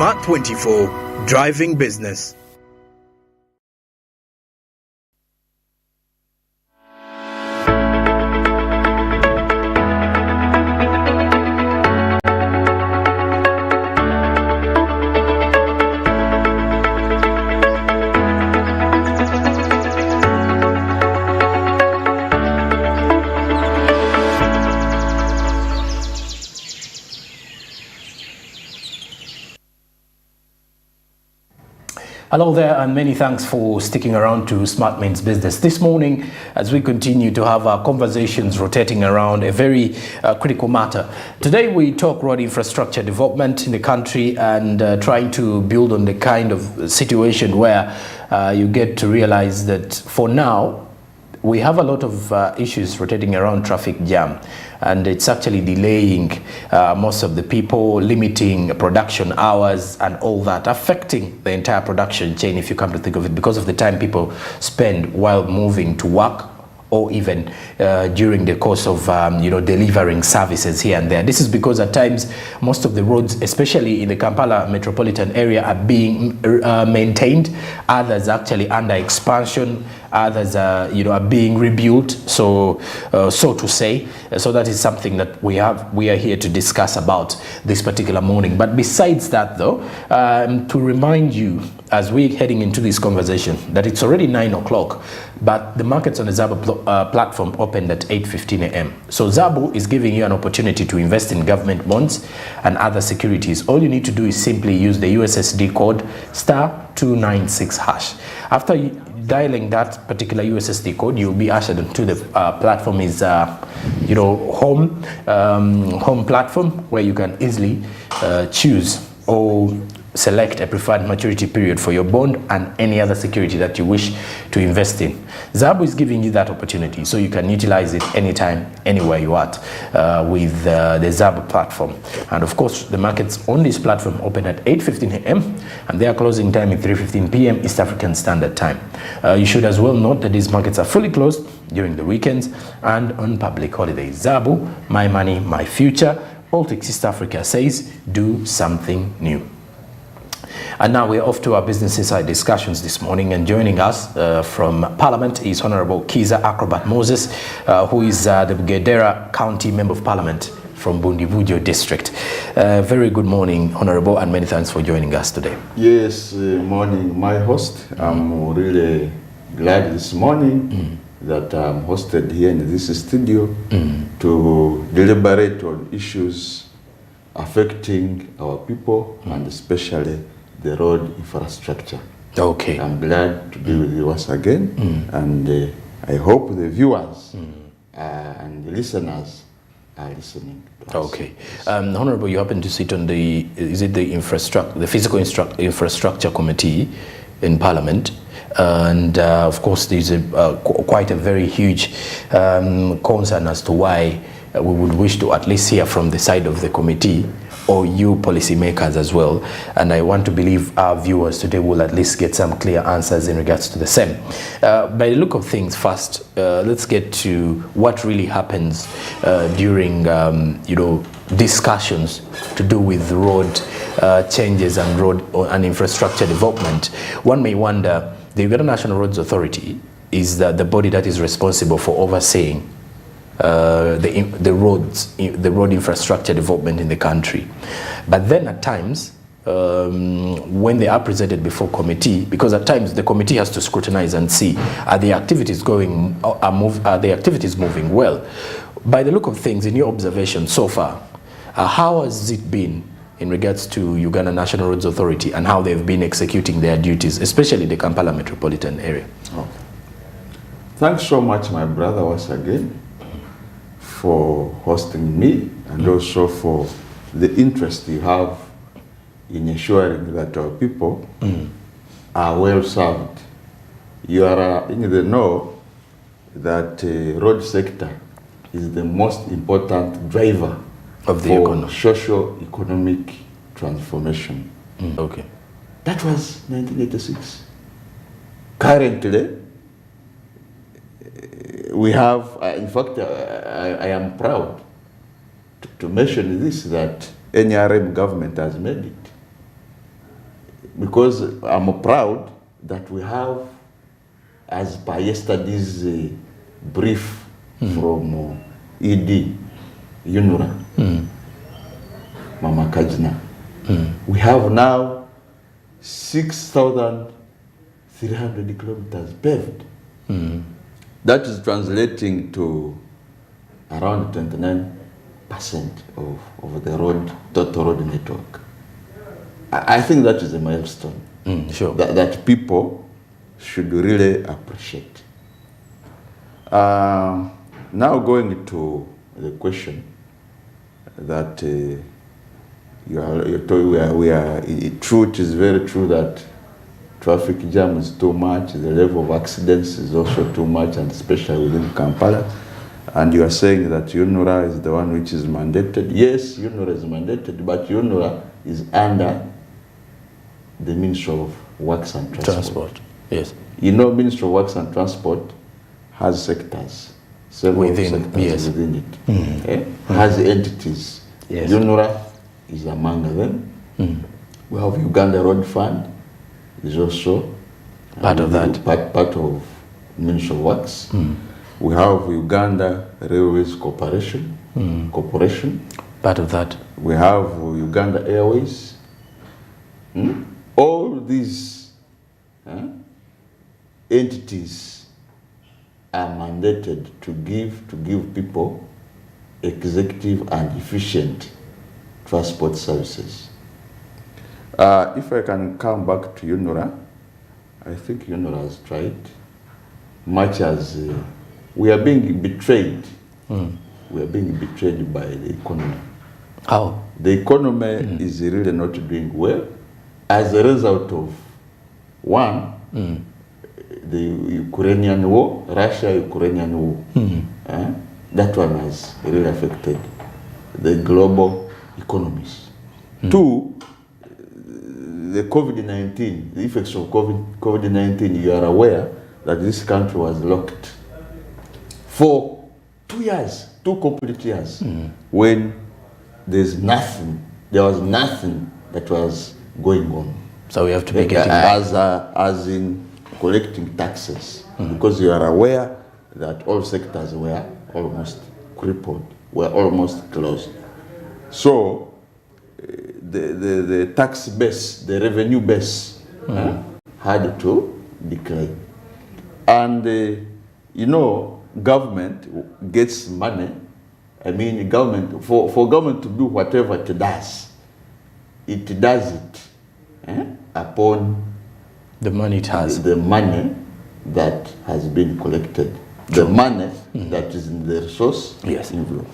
Smart 24, driving business. Hello there, and many thanks for sticking around to Smart Means Business. This morning, as we continue to have our conversations rotating around a very critical matter. Today we talk road infrastructure development in the country and trying to build on the kind of situation where you get to realize that for now, we have a lot of issues rotating around traffic jam, and it's actually delaying most of the people, limiting production hours and all that, affecting the entire production chain if you come to think of it, because of the time people spend while moving to work or even during the course of delivering services here and there. This is because at times most of the roads, especially in the Kampala metropolitan area, are being maintained. Others actually under expansion. Others are being rebuilt, so to say. So that is something that we are here to discuss about this particular morning. But besides that, though, to remind you as we're heading into this conversation that it's already 9 o'clock, but the markets on the Zabu platform opened at 8:15 a.m. So Zabu is giving you an opportunity to invest in government bonds and other securities. All you need to do is simply use the USSD code *296#. After dialing that particular USSD code, you'll be ushered into the platform is home platform, where you can easily choose or select a preferred maturity period for your bond and any other security that you wish to invest in. Zabu is giving you that opportunity, so you can utilize it anytime, anywhere you are with the Zabu platform. And of course, the markets on this platform open at 8:15 a.m. and their closing time is 3:15 p.m. East African Standard Time. You should as well note that these markets are fully closed during the weekends and on public holidays. Zabu, my money, my future. Baltic East Africa says, do something new. And now we're off to our business inside discussions this morning, and joining us from Parliament is Honorable Kiza Acrobat Moses, who is the Bugendera County Member of Parliament from Bundibujo District. Very good morning, Honorable, and many thanks for joining us today. Yes, morning, my host. I'm really glad this morning that I'm hosted here in this studio to deliberate on issues affecting our people and especially the road infrastructure. Okay. I'm glad to be with you once again, and I hope the viewers and the listeners are listening to us. Okay. Honorable, you happen to sit on the Physical Infrastructure Committee in Parliament, and of course there's quite a very huge concern as to why we would wish to at least hear from the side of the committee or you policymakers as well, and I want to believe our viewers today will at least get some clear answers in regards to the same. By the look of things, first, let's get to what really happens during discussions to do with road changes and road and infrastructure development. One may wonder, the Uganda National Roads Authority is the body that is responsible for overseeing the road infrastructure development in the country. But then at times, when they are presented before committee, because at times the committee has to scrutinize and see, are the activities moving well? By the look of things, in your observation so far, how has it been in regards to Uganda National Roads Authority and how they've been executing their duties, especially the Kampala metropolitan area? Oh. Thanks so much, my brother, once again, for hosting me, and also for the interest you have in ensuring that our people are well served. You are in the know that road sector is the most important driver of the for socio-economic transformation. Okay. That was 1986. Currently, we have, in fact, I am proud to mention this, that NRM government has made it. because I'm proud that we have, as per yesterday's brief from ED, UNURA, Mama Kajna, we have now 6,300 kilometers paved. That is translating to around 29% of the total road network. I think that is a milestone Sure. that people should really appreciate. Now going to the question that you're told it is very true that traffic jam is too much, the level of accidents is also too much, and especially within Kampala. And you are saying that UNURA is the one which is mandated. Yes, UNURA is mandated, but UNURA is under the Ministry of Works and Transport. Yes. You know, Ministry of Works and Transport has sectors, several Within, sectors yes. within it. Has entities. Yes. UNURA is among them. We have Uganda Road Fund, is also Part of that. Part of Ministry of Works. We have Uganda Railways Corporation. Part of that. We have Uganda Airways. All these entities are mandated to give people executive and efficient transport services. If I can come back to UNURA, I think UNURA has tried, much as we are being betrayed. We are being betrayed by the economy. How? The economy is really not doing well as a result of, one, the Ukrainian war, Russia-Ukrainian war. That one has really affected the global economies. Two, the COVID-19, the effects of COVID-19, you are aware that this country was locked for 2 years, 2 complete years, when there was nothing that was going on. So we have to be getting back. As in collecting taxes, because you are aware that all sectors were almost crippled, were almost closed. So the tax base, the revenue base, had to decline. And government gets money. I mean, government, for government to do whatever it does it upon The money it has. the money that has been collected, the money that is in the resource Yes. envelope.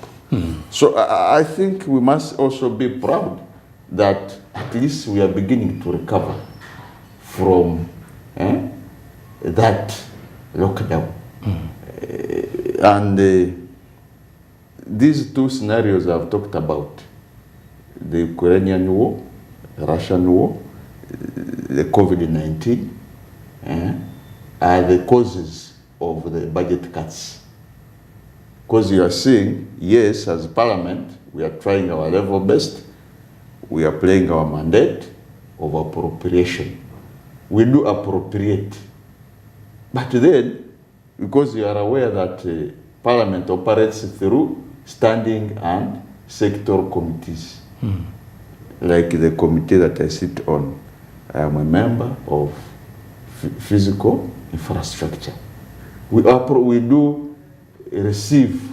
So I think we must also be proud that at least we are beginning to recover from that lockdown. And these two scenarios I've talked about, the Ukrainian war, Russian war, the COVID-19, are the causes of the budget cuts. Because you are seeing, yes, as Parliament, we are trying our level best. We are playing our mandate of appropriation. We do appropriate. But then, because you are aware that Parliament operates through standing and sector committees, like the committee that I sit on, I am a member of physical infrastructure. We do receive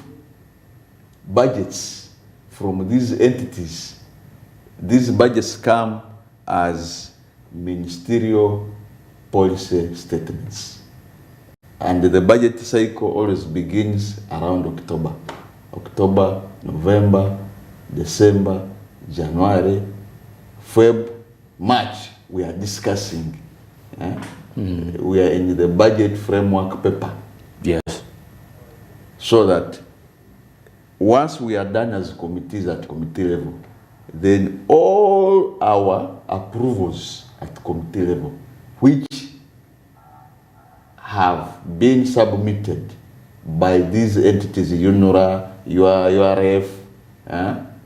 budgets from these entities. These budgets come as ministerial policy statements. And the budget cycle always begins around October, November, December, January, Feb, March. We are discussing. We are in the budget framework paper. Yes. So that once we are done as committees at committee level, then all our approvals at committee level, which have been submitted by these entities, UNURA, URF,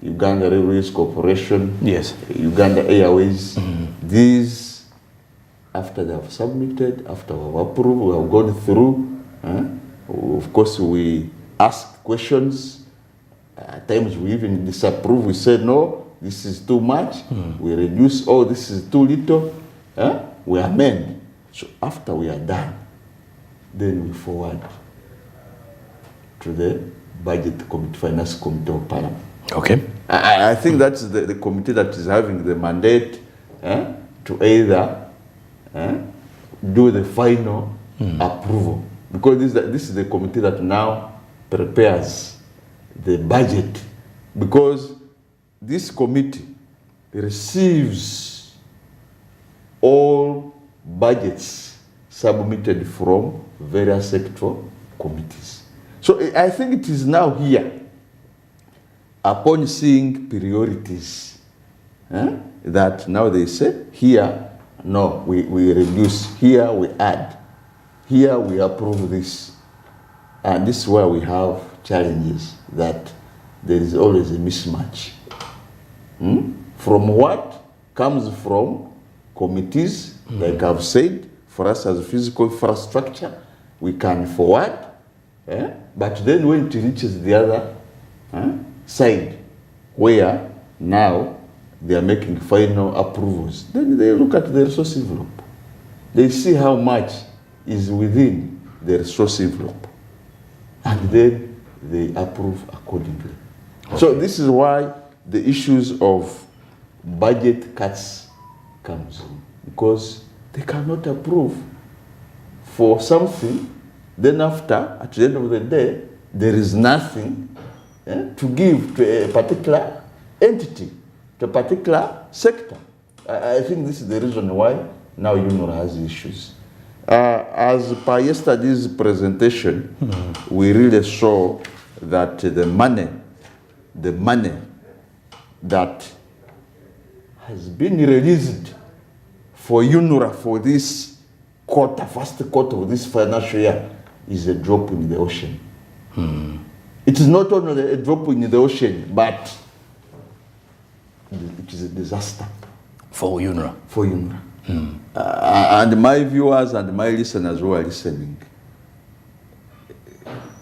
Uganda Railways Corporation, Yes. Uganda Airways, these after they have submitted, after we have approved, we have gone through. Of course, we ask questions. At times we even disapprove. We say, no, this is too much. We reduce, oh, this is too little. We amend. So after we are done, then we forward to the Budget Committee, Finance Committee of Parliament. Okay. I think that's the committee that is having the mandate to either do the final approval. Because this is the committee that now prepares the budget. Because this committee receives all budgets submitted from various sectoral committees. So I think it is now here, upon seeing priorities, that now they say, here, no, we reduce, here we add, here we approve this. And this is where we have challenges, that there is always a mismatch. From what comes from committees, like I've said, for us as physical infrastructure, we can forward, but then when it reaches the other side, where now they are making final approvals, then they look at the resource envelope. They see how much is within the resource envelope, and then they approve accordingly. Okay. So this is why the issues of budget cuts comes in, because they cannot approve for something, then after, at the end of the day, there is nothing to give to a particular entity, to a particular sector. I think this is the reason why now UNORA has issues. As per yesterday's presentation, we really saw that the money that has been released for UNORA for this quarter, first quarter of this financial year, is a drop in the ocean. It is not only a drop in the ocean, but it is a disaster. For UNORA. For UNORA. And my viewers and my listeners who are listening,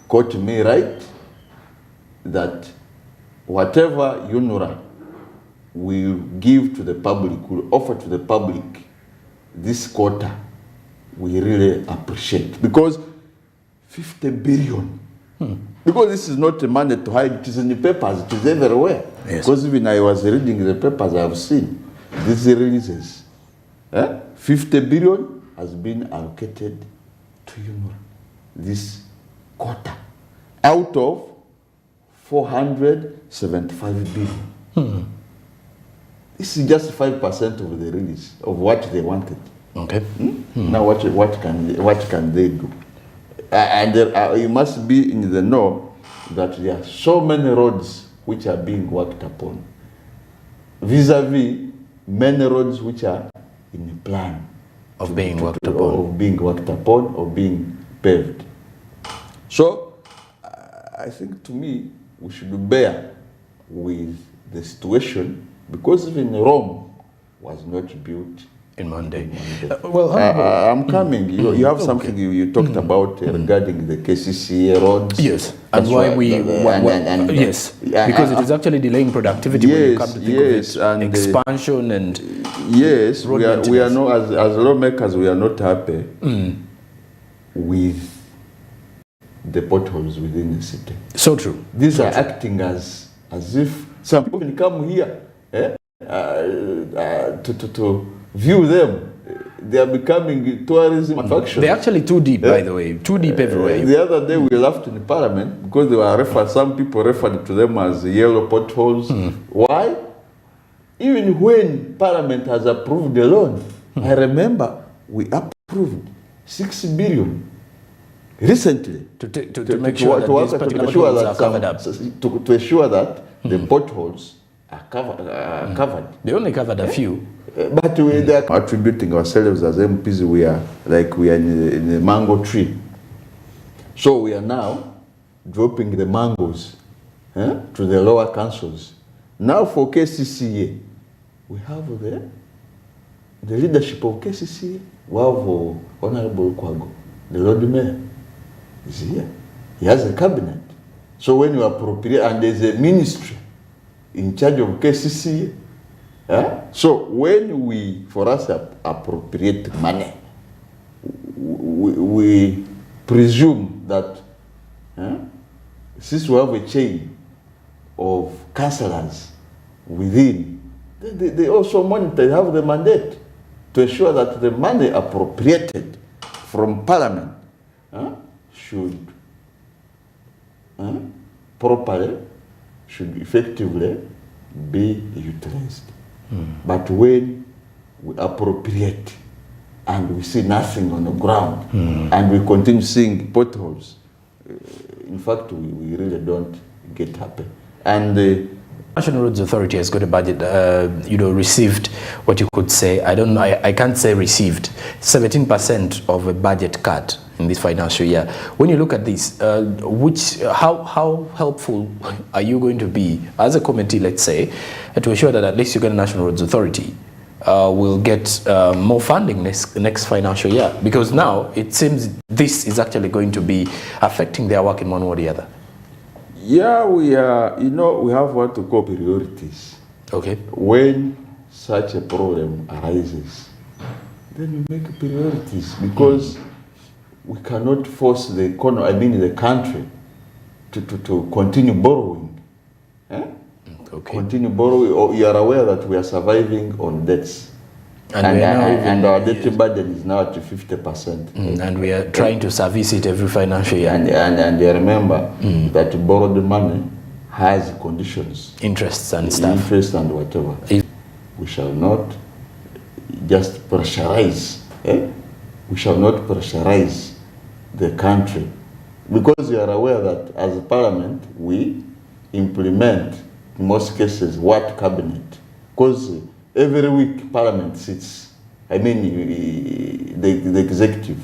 quote me right, that whatever UNORA will give to the public, will offer to the public this quarter, we really appreciate. Because 50 billion. Because this is not money to hide, it is in the papers, it is everywhere. Yes. Because even I was reading the papers, I have seen these releases. 50 billion has been allocated to UNORA this quarter, out of 475 billion. This is just 5% of the release of what they wanted. Okay. Now what can they do? And you must be in the know that there are so many roads which are being worked upon, vis-a-vis many roads which are in the plan of being worked upon, or being paved. So I think, to me, we should bear with the situation, because even Rome was not built in one day. I'm coming. You have something you talked about regarding the KCCA roads. Yes, and why yes, because it is actually delaying productivity when you come to think of it. And expansion and yes, we are not, as lawmakers, we are not happy with the potholes within the city. So true. These are acting as if some people can come here to view them. They are becoming tourism attractions. They're actually too deep, by the way. Too deep everywhere. The other day we laughed in the parliament because they were referred, some people referred to them as yellow potholes. Why? Even when parliament has approved the loan, I remember we approved 6 billion recently to make sure that these particular potholes are covered up. To ensure that the potholes are covered. They only covered a few. But we are attributing ourselves as MPs, we are in the mango tree. So we are now dropping the mangoes to the lower councils. Now for KCCA, we have the leadership of KCC, we have Honorable Kwago, the Lord Mayor, is here. He has a cabinet. So when you appropriate, and there's a ministry in charge of KCC, so when we, for us, appropriate money, we presume that since we have a chain of councillors within, they also monitor, have the mandate to ensure that the money appropriated from Parliament should properly, should effectively be utilized. But when we appropriate and we see nothing on the ground and we continue seeing potholes, in fact, we really don't get happy. And the National Roads Authority has got a budget, received what you could say, I can't say received, 17% of a budget cut in this financial year. When you look at this, how helpful are you going to be as a committee, let's say, to ensure that at least Uganda National Roads Authority will get more funding next financial year? Because now it seems this is actually going to be affecting their work in one way or the other. Yeah, we are, we have what we call priorities. Okay. When such a problem arises, then we make priorities, because we cannot force the economy, the country to continue borrowing. Okay. Continue borrowing, or you are aware that we are surviving on debts. And our debt burden is now at 50%. And we are trying to service it every financial year. And you remember that borrowed money has conditions. Interests and stuff. Interest and whatever. We shall not just pressurize. We shall not pressurize the country. Because you are aware that as a parliament, we implement, in most cases, what cabinet. Because every week Parliament sits, the executive,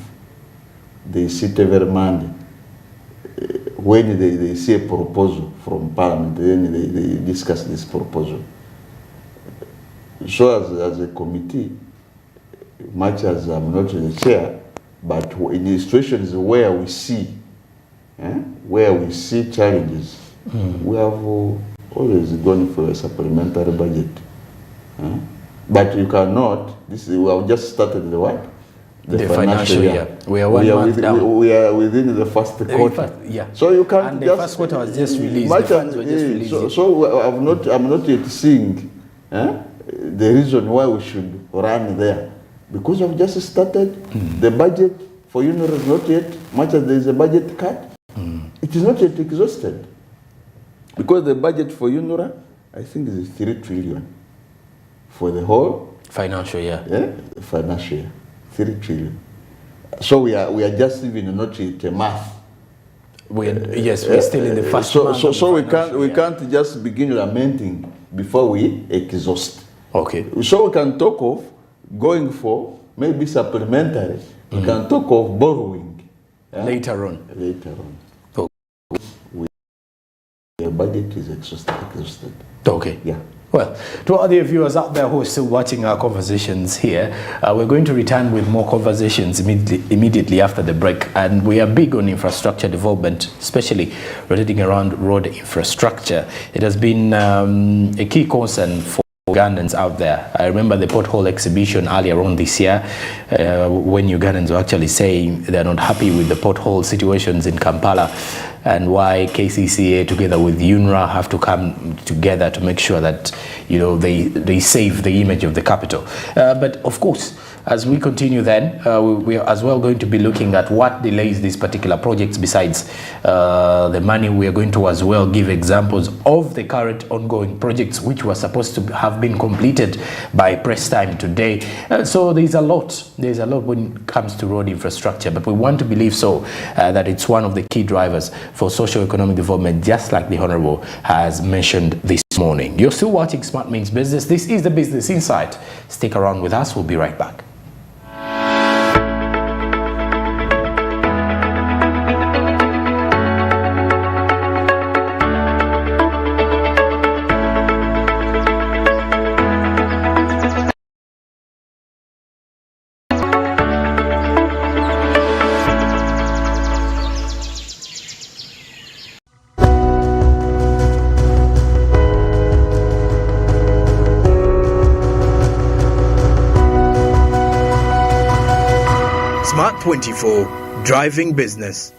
they sit every Monday. When they see a proposal from Parliament, then they discuss this proposal. So as a committee, much as I'm not the chair, but in the situations where we see challenges, we have always gone for a supplementary budget. But you cannot. We have just started the what? The financial year. We are one month down. We are within the first quarter. So you can't. And the first quarter was just released. The funds were just released. So I'm not yet seeing the reason why we should run there, because we've just started. The budget for UNRWA is not yet, much as there is a budget cut, it is not yet exhausted, because the budget for UNRWA, I think, is 3 trillion. For the whole financial year. Financial year, 3 trillion. So we are just even not yet a math. We're still in the first month. So we can't just begin lamenting before we exhaust. Okay. So we can talk of going for maybe supplementary. We can talk of borrowing later on. Oh. The budget is exhausted. Okay. Yeah. Well, to all the viewers out there who are still watching our conversations here, we're going to return with more conversations immediately after the break. And we are big on infrastructure development, especially rotating around road infrastructure. It has been a key concern for Ugandans out there. I remember the pothole exhibition earlier on this year, when Ugandans were actually saying they're not happy with the pothole situations in Kampala, and why KCCA together with UNRWA have to come together to make sure that they save the image of the capital. But of course, as we continue then, we are as well going to be looking at what delays these particular projects besides the money. We are going to as well give examples of the current ongoing projects which were supposed to have been completed by press time today. So there's a lot when it comes to road infrastructure, but we want to believe that it's one of the key drivers for socio-economic development, just like the Honorable has mentioned this morning. You're still watching Smart Means Business. This is the Business Insight. Stick around with us. We'll be right back. Smart 24, driving business.